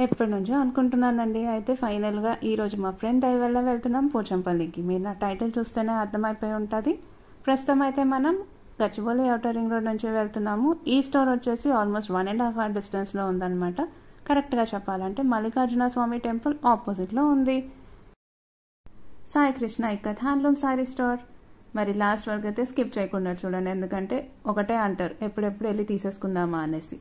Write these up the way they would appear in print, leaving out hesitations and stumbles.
ఎప్పటి నుంచో అనుకుంటున్నానండి. అయితే ఫైనల్గా ఈరోజు మా ఫ్రెండ్ దయ వల్ల వెళ్తున్నాం పోచంపల్లికి. మీరు నా టైటిల్ చూస్తేనే అర్థమైపోయి ఉంటుంది. ప్రస్తుతం అయితే మనం గచ్చిబౌలి ఔటర్ రింగ్ రోడ్ నుంచి వెళ్తున్నాము. ఈ స్టోర్ వచ్చేసి ఆల్మోస్ట్ 1.5 hour డిస్టెన్స్లో ఉందన్నమాట. కరెక్ట్గా చెప్పాలంటే మల్లికార్జున స్వామి టెంపుల్ ఆపోజిట్లో ఉంది. Sai Krishna ikat handloom sorry store. మరి లాస్ట్ వరకు అయితే స్కిప్ చేయకుండా చూడండి, ఎందుకంటే ఒకటే అంటారు ఎప్పుడెప్పుడు వెళ్ళి తీసేసుకుందామా అనేసి.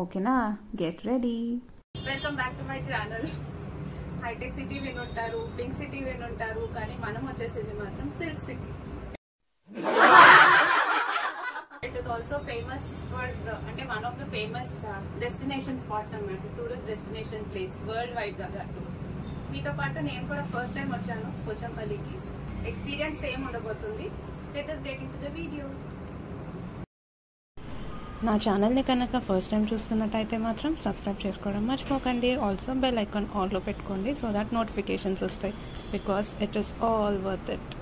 ఓకేనా, get ready. Welcome back to my channel. Hi tech city వినుంటారు, పింక్ సిటీ వినుంటారు, కానీ మనం వచ్చేసింది మాత్రం silk city. It is also famous for అంటే one of the famous destination spots అన్నమాట, tourist destination place world wide గా. మీతో పాటు నేను కూడా ఫస్ట్ టైం వచ్చాను పోచంపల్లికి. ఎక్స్పీరియన్స్ సేమ్ ఉండబోతుంది. Let us get into the video. నా ఛానల్ని కనుక ఫస్ట్ టైం చూస్తున్నట్టయితే మాత్రం సబ్స్క్రైబ్ చేసుకోవడం మర్చిపోకండి. ఆల్సో బెల్ ఐకాన్ ఆన్లో పెట్టుకోండి సో దట్ నోటిఫికేషన్స్ వస్తాయి, because it is all worth it.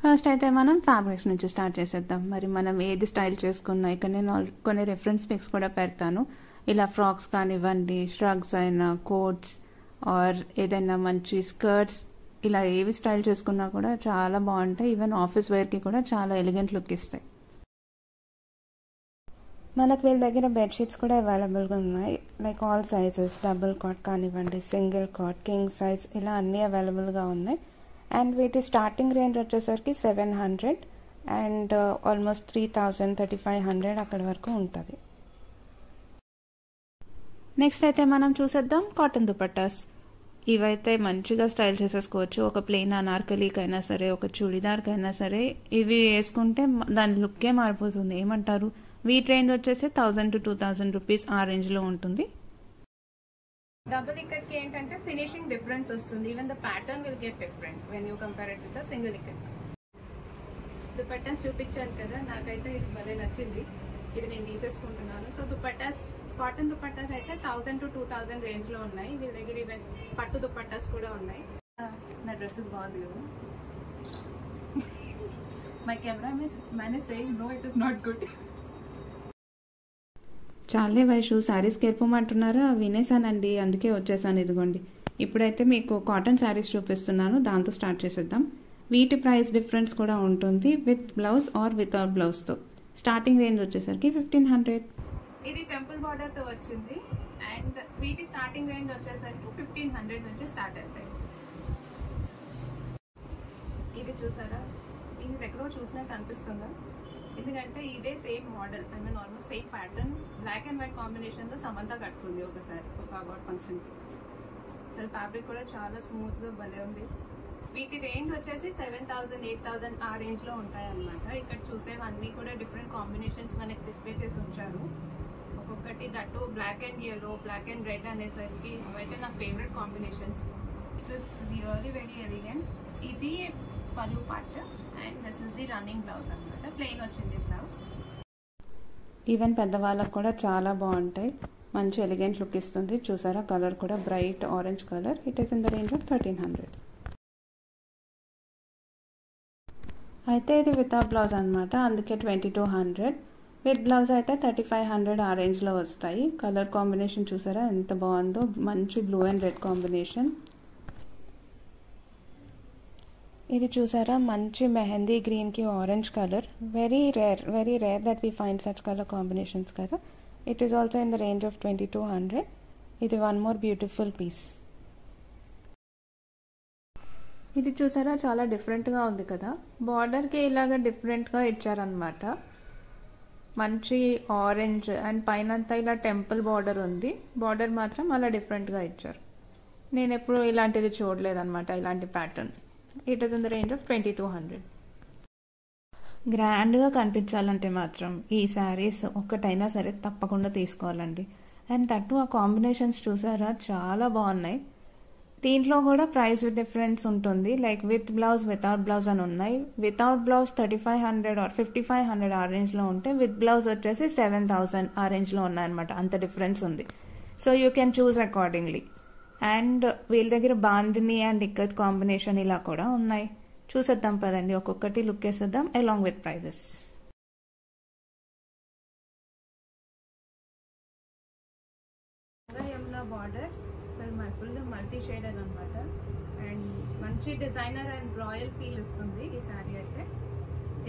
First అయితే మనం ఫ్యాబ్రిక్స్ నుంచి స్టార్ట్ చేసేద్దాం. మరి మనం ఏది స్టైల్ చేసుకున్నా ఇక్కడ నేను కొన్ని రెఫరెన్స్ పిక్స్ కూడా పెడతాను. ఇలా ఫ్రాక్స్ కానివ్వండి, ష్రగ్స్ అయినా, కోట్స్ ఆర్ ఏదైనా మంచి స్కర్ట్స్, ఇలా ఏవి స్టైల్ చేసుకున్నా కూడా చాలా బాగుంటాయి. ఈవెన్ ఆఫీస్ వేర్కి కూడా చాలా ఎలిగెంట్ లుక్ ఇస్తాయి. మనకు వీళ్ళ దగ్గర బెడ్షీట్స్ కూడా అవైలబుల్గా ఉన్నాయి. Like all sizes, double cot కానివ్వండి, సింగిల్ కాట్, కింగ్ సైజ్, ఇలా అన్నీ అవైలబుల్గా ఉన్నాయి. అండ్ వీటి స్టార్టింగ్ రేంజ్ వచ్చేసరికి 700 అండ్ ఆల్మోస్ట్ 3000, 3500 అక్కడి వరకు ఉంటుంది. నెక్స్ట్ అయితే మనం చూసేద్దాం కాటన్ దుపట్టాస్. ఇవైతే మంచిగా స్టైల్ చేసేసుకోవచ్చు. ఒక ప్లెయిన్ అనార్కలీకైనా సరే, ఒక చుడిదార్కైనా సరే ఇవి వేసుకుంటే దాని లుక్కే మారిపోతుంది. ఏమంటారు, వీటి రేంజ్ వచ్చేసి 1000 to 2000 రూపీస్ ఆ రేంజ్లో ఉంటుంది. డబుల్ ఇక్కత్ కి ఏంటంటే ఫినిషింగ్ డిఫరెన్స్ వస్తుంది. Even the pattern will get different when you compare it with the single ikat. Dupattas చూపించాను కదా, నాకైతే ఇది భలే నచ్చింది. ఇది నేను తీసేసుకుంటున్నాను. సో దుపట్టాస్, కాటన్ దుపట్టాస్ అయితే 1000 to 2000 రేంజ్ లో ఉన్నాయి. వీళ్ళ దగ్గర ఈవెన్ పట్టు దుపట్టాస్ కూడా ఉన్నాయి. నా డ్రెస్ బాగుంది కదా. My cameraman is saying no, it is not good. చాలే వైషు, శారీస్కి వెళ్ళిపోమంటున్నారా? వినేసానండి, అందుకే వచ్చేసాను. ఇదిగోండి, ఇప్పుడైతే మీకు కాటన్ శారీస్ చూపిస్తున్నాను, దాంతో స్టార్ట్ చేసేద్దాం. వీటి ప్రైస్ డిఫరెన్స్ కూడా ఉంటుంది విత్ బ్లౌజ్ ఆర్ వితౌట్ బ్లౌజ్తో. స్టార్టింగ్ రేంజ్ వచ్చేసరికి 1500. ఇది టెంపుల్ బార్డర్ తో వచ్చింది. అండ్ వీటి స్టార్టింగ్ రేంజ్ వచ్చేసరికి 1500 నుంచి స్టార్ట్ అవుతాయి. ఇది చూసారా, ఇది ఎక్కడో చూసినట్టు అనిపిస్తుందా? ఎందుకంటే ఇదే same model, I mean almost same pattern, black and white combination లో సమంత కట్టుకుంది ఒకసారి ఒక అవార్డ్ ఫంక్షన్ కి. అసలు ఫ్యాబ్రిక్ కూడా చాలా స్మూత్ గా భలే ఉంది. వీటి రేంజ్ వచ్చేసి 7000, 8000 ఆ రేంజ్ లో ఉంటాయి అన్నమాట. ఇక్కడ చూసేవన్నీ కూడా డిఫరెంట్ కాంబినేషన్స్ మనకి డిస్ప్లే చేసి ఉంచారు. ఒక్కొక్కటి that black and yellow, black and red అనేసరికి అవైతే నా favourite combinations. It is really very elegant. ఇది పళ్ళు part and this is the running blouse అనమాట. ప్లెయిన్ వచ్చింది బ్లౌజ్. ఈవెన్ పెద్దవాళ్ళకు కూడా చాలా బాగుంటాయి, మంచి ఎలిగెంట్ లుక్ ఇస్తుంది. చూసారా, కలర్ కూడా bright orange colour. It is in the range of 1300. అయితే ఇది వితౌట్ బ్లౌజ్ అనమాట, అందుకే 2200. విత్ బ్లౌజ్ అయితే 3500 ఆ రేంజ్లో వస్తాయి. కలర్ కాంబినేషన్ చూసారా ఎంత బాగుందో, మంచి బ్లూ అండ్ రెడ్ కాంబినేషన్. ఇది చూసారా, మంచి మెహందీ గ్రీన్కి orange colour. Very rare that we find such colour combinations కదా. It is also in the range of 2200. ఇది వన్ మోర్ బ్యూటిఫుల్ పీస్. ఇది చూసారా, చాలా డిఫరెంట్గా ఉంది కదా. బార్డర్కి ఇలాగ డిఫరెంట్గా ఇచ్చారనమాట. మంచి ఆరెంజ్ అండ్ పైనంతా ఇలా టెంపుల్ బార్డర్ ఉంది. బార్డర్ మాత్రం అలా డిఫరెంట్గా ఇచ్చారు. నేను ఎప్పుడు ఇలాంటిది చూడలేదన్నమాట, ఇలాంటి pattern. It is in the range of 2200. గ్రాండ్గా కనిపించాలంటే మాత్రం ఈ శారీస్ ఒక్కటైనా సరే తప్పకుండా తీసుకోవాలండి. అండ్ తట్టు ఆ కాంబినేషన్స్ చూసారా, చాలా బాగున్నాయి. దీంట్లో కూడా ప్రైస్ డిఫరెన్స్ ఉంటుంది. Like with blouse, without blouse అని ఉన్నాయి. వితౌట్ బ్లౌజ్ 3500 ఆర్ 5500 ఆ రేంజ్లో ఉంటే, విత్ బ్లౌజ్ వచ్చేసి 7000 ఆ రేంజ్లో ఉన్నాయన్నమాట. అంత డిఫరెన్స్ ఉంది. So you can choose accordingly. And వీళ్ళ దగ్గర బాందిని అండ్ ఇక్కత్ కాంబినేషన్ ఇలా కూడా ఉన్నాయి. చూసేద్దాం పదండి, ఒక్కొక్కటి లుక్ వేసేద్దాం అలాంగ్ విత్ ప్రైజెస్. బార్డర్ అసలు ఫుల్ మల్టీ షేడెడ్ అనమాట. అండ్ మంచి డిజైనర్ అండ్ రాయల్ ఫీల్ ఇస్తుంది ఈ శారీ అయితే.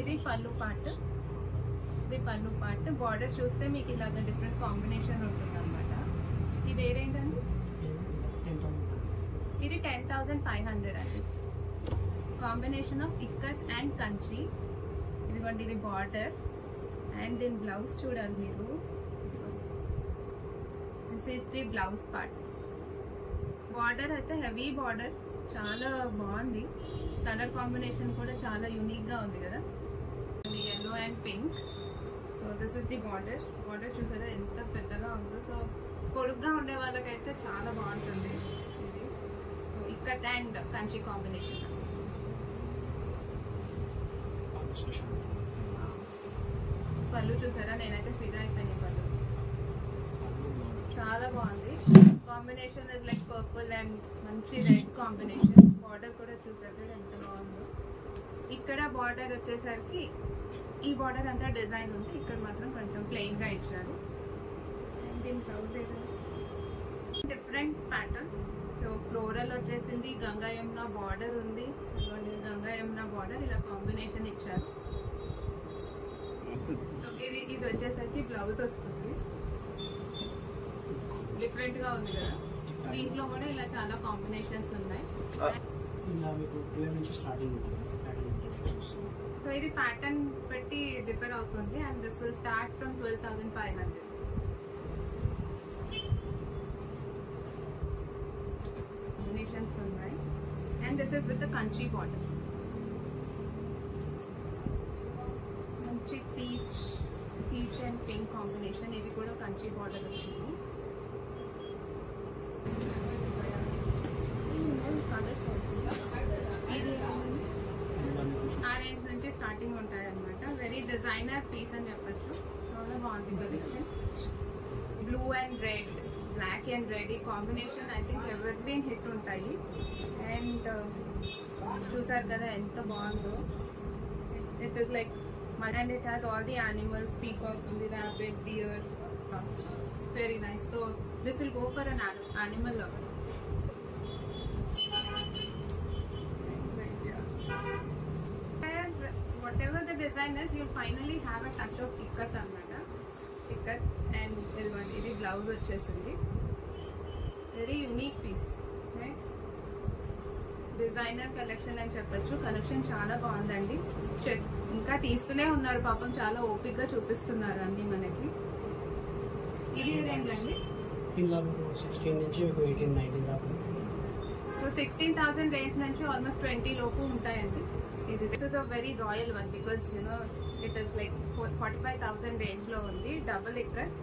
ఇది పళ్ళు పార్ట్. బార్డర్ చూస్తే మీకు ఇలాగ డిఫరెంట్ కాంబినేషన్ ఉంటుంది అనమాట. ఇది ఏంటండి? ఇది 10,500 అండి. Combination of ikat and Kanchi. ఇదిగోండి ఇది బార్డర్ అండ్ దీని బ్లౌజ్ చూడాలి మీరు. This is the blouse part. Border అయితే హెవీ బార్డర్, చాలా బాగుంది. కలర్ కాంబినేషన్ కూడా చాలా యూనిక్గా ఉంది కదా, yellow and pink. So this is the border. చూసారా ఎంత పెద్దగా ఉందో. సో పొడుగ్గా ఉండే వాళ్ళకైతే చాలా బాగుంటుంది ఇది. So ikat and Kanchi combination. పళ్ళు చూసారా, నేనైతే ఫిదా అయిపోయాను. పళ్ళు చాలా బాగుంది. Combination is like purple and మంచి రెడ్ కాంబినేషన్. బార్డర్ కూడా చూసారు ఎంత బాగుందో. ఇక్కడ బార్డర్ వచ్చేసరికి ఈ బార్డర్ అంతా డిజైన్ ఉంది, ఇక్కడ మాత్రం కొంచెం ప్లెయిన్ గా ఇచ్చారు. అండ్ దీని blouse different pattern. So floral వచ్చేసింది, గంగా యమున బార్డర్ ఉంది. గంగా యమున బార్డర్ ఇలా కాంబినేషన్ ఇచ్చారు. ఇది వచ్చేసరికి బ్లౌజ్ వస్తుంది. డిఫరెంట్ గా ఉంది కదా. దీంట్లో కూడా ఇలా చాలా కాంబినేషన్స్ ఉన్నాయి. సో ఇది ప్యాటర్న్ బట్టి డిఫర్ అవుతుంది. And this will start from 12,500. Combinations ఉన్నాయి. And this is with Kanchi border. మంచి పీచ్ అండ్ పింక్ కాంబినేషన్. ఇది కూడా కంచి బార్డర్ వచ్చింది. కలర్స్ ఇది ఆ రేంజ్ నుంచి స్టార్టింగ్ ఉంటాయి అనమాట. వెరీ డిజైనర్ పీస్ అని చెప్పచ్చు. చాలా బాగుంది collection. Blue and red, black and red ఈ combination I think ever hit ఉంటాయి. అండ్ చూసారు కదా ఎంత బాగుందో. It is like and it has all the animals, peacock ఉంది, rabbit, deer. Very nice. So this will go for an animal lover. Whatever the design is, you'll finally have a touch of ikat annamata. Ikat and ఇది blouse వచ్చేసింది. Very unique piece, right? Designer collection అని చెప్పచ్చు. Collection చాలా బాగుందండి. ఇంకా తీస్తూనే ఉన్నారు పాపం, చాలా ఓపిక్గా చూపిస్తున్నారు అన్ని మనకి. ఇది ఏంటండి? సో 16,000 రేంజ్ నుంచి ఆల్మోస్ట్ 20 లోపు ఉంటాయండి. This is a very royal one because it is like 45,000 range లో ఉంది. Double ikat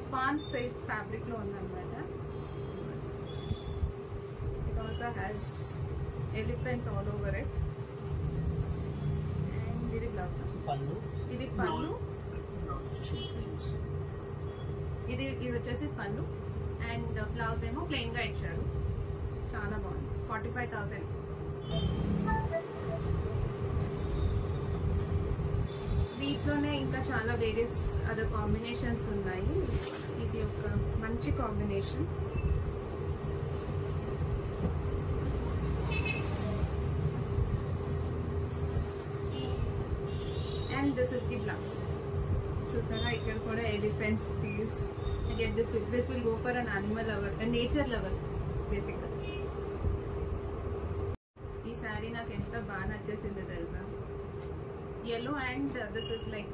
spans silk fabric లో ఉందన్నమాట. It also has elephants all over it. And ఇది బ్లౌజ్. ఇది పళ్ళు. ఇది వచ్చేసి పళ్ళు అండ్ బ్లౌజ్ ఏమో ప్లెయిన్ గా ఇచ్చారు. చాలా బాగుంది. 45,000. దీంట్లోనే ఇంకా చాలా వేరియస్ అదర్ కాంబినేషన్స్ ఉన్నాయి. ఇది ఒక మంచి combination. And this is the blouse. చూసారా ఇక్కడ కూడా elephants piece. Again this will go for an animal lover, nature lover బేసిక్గా. ఈ శారీ నాకు ఎంత బాగా నచ్చేసిందో తెలుసా. yellow and this is like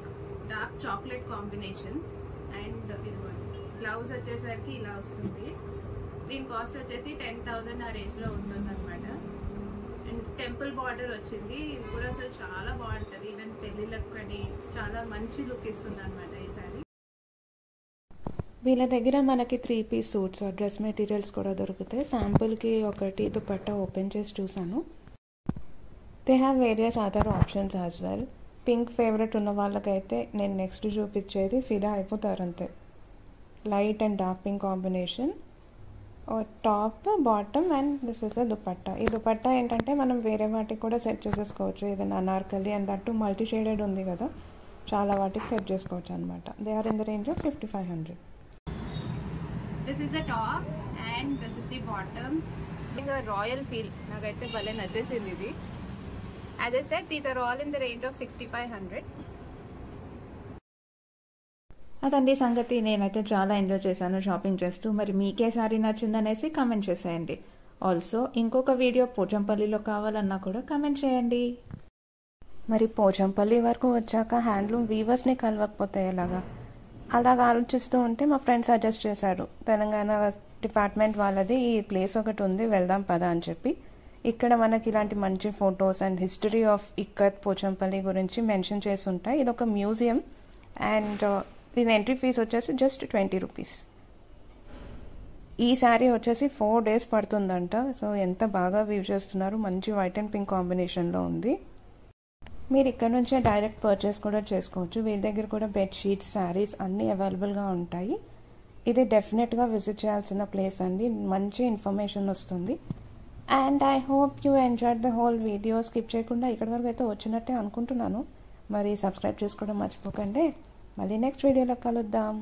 dark chocolate combination. And blouse వచ్చేసరికి ఇలా వస్తుంది. దీని కాస్ట్ వచ్చేసి 10,000 ఆ రేంజ్ లో ఉంటుంది అనమాట. అండ్ టెంపుల్ బార్డర్ వచ్చింది. ఇది కూడా అసలు చాలా బాగుంటుంది. ఈవెన్ పెళ్లిళ్ళకి కానీ చాలా మంచి లుక్ ఇస్తుంది అనమాట ఈ శారీ. వీళ్ళ దగ్గర మనకి 3-piece సూట్స్, డ్రెస్ మెటీరియల్స్ కూడా దొరుకుతాయి. శాంపుల్కి ఒకటి దుపట్టా ఓపెన్ చేసి చూసాను. They have various other options as well. Pink favourite ఉన్న వాళ్ళకైతే నేను నెక్స్ట్ చూపించేది ఫిదా అయిపోతారు అంతే. Light and dark pink combination, top bottom and this is a dupatta. ఈ దుపట్టా ఏంటంటే మనం వేరే వాటికి కూడా సెట్ చేసేసుకోవచ్చు. ఏదైనా anarkali and that multi shaded ఉంది కదా, చాలా వాటికి సెట్ చేసుకోవచ్చు అనమాట. They are in the range of 5,500. This is the top and this is the bottom. ఇంకా రాయల్ ఫీల్ నాకైతే భలే నచ్చేసింది ఇది. As I said these are all in the range of 6500. అదండి సంగతి. నేనైతే చాలా ఎంజాయ్ చేశాను షాపింగ్ చేస్తూ. మరి మీకే సారీ నచ్చిందనేసి కమెంట్ చేసేయండి. ఆల్సో ఇంకొక వీడియో పోచంపల్లిలో కావాలన్నా కూడా కమెంట్ చేయండి. మరి పోచంపల్లి వరకు వచ్చాక హ్యాండ్లూమ్ వీవర్స్ని కలవకపోతే ఎలాగా? అలాగ ఆలోచిస్తూ ఉంటే మా ఫ్రెండ్ సజెస్ట్ చేశాడు, తెలంగాణ డిపార్ట్మెంట్ వాళ్ళది ఈ ప్లేస్ ఒకటి ఉంది, వెళ్దాం పదా అని చెప్పి. ఇక్కడ మనకి ఇలాంటి మంచి photos and history of ikat Pochampally గురించి మెన్షన్ చేసి ఉంటాయి. ఇది ఒక మ్యూజియం అండ్ దీని ఎంట్రీ ఫీజు వచ్చేసి జస్ట్ 20 రూపీస్. ఈ శారీ వచ్చేసి 4 days పడుతుందంట. సో ఎంత బాగా వీవ్ చేస్తున్నారు, మంచి వైట్ అండ్ పింక్ కాంబినేషన్లో ఉంది. మీరు ఇక్కడ నుంచే డైరెక్ట్ పర్చేస్ కూడా చేసుకోవచ్చు. వీళ్ళ దగ్గర కూడా బెడ్షీట్స్, శారీస్ అన్నీ అవైలబుల్గా ఉంటాయి. ఇది డెఫినెట్గా విజిట్ చేయాల్సిన ప్లేస్ అండి. మంచి ఇన్ఫర్మేషన్ వస్తుంది. And I hope you enjoyed the whole video. Skip చేయకుండా ఇక్కడ వరకు అయితే వచ్చినట్టే అనుకుంటున్నాను. మరి సబ్స్క్రైబ్ చేసుకోవడం మర్చిపోకండి. మళ్ళీ నెక్స్ట్ వీడియోలో కలుద్దాం.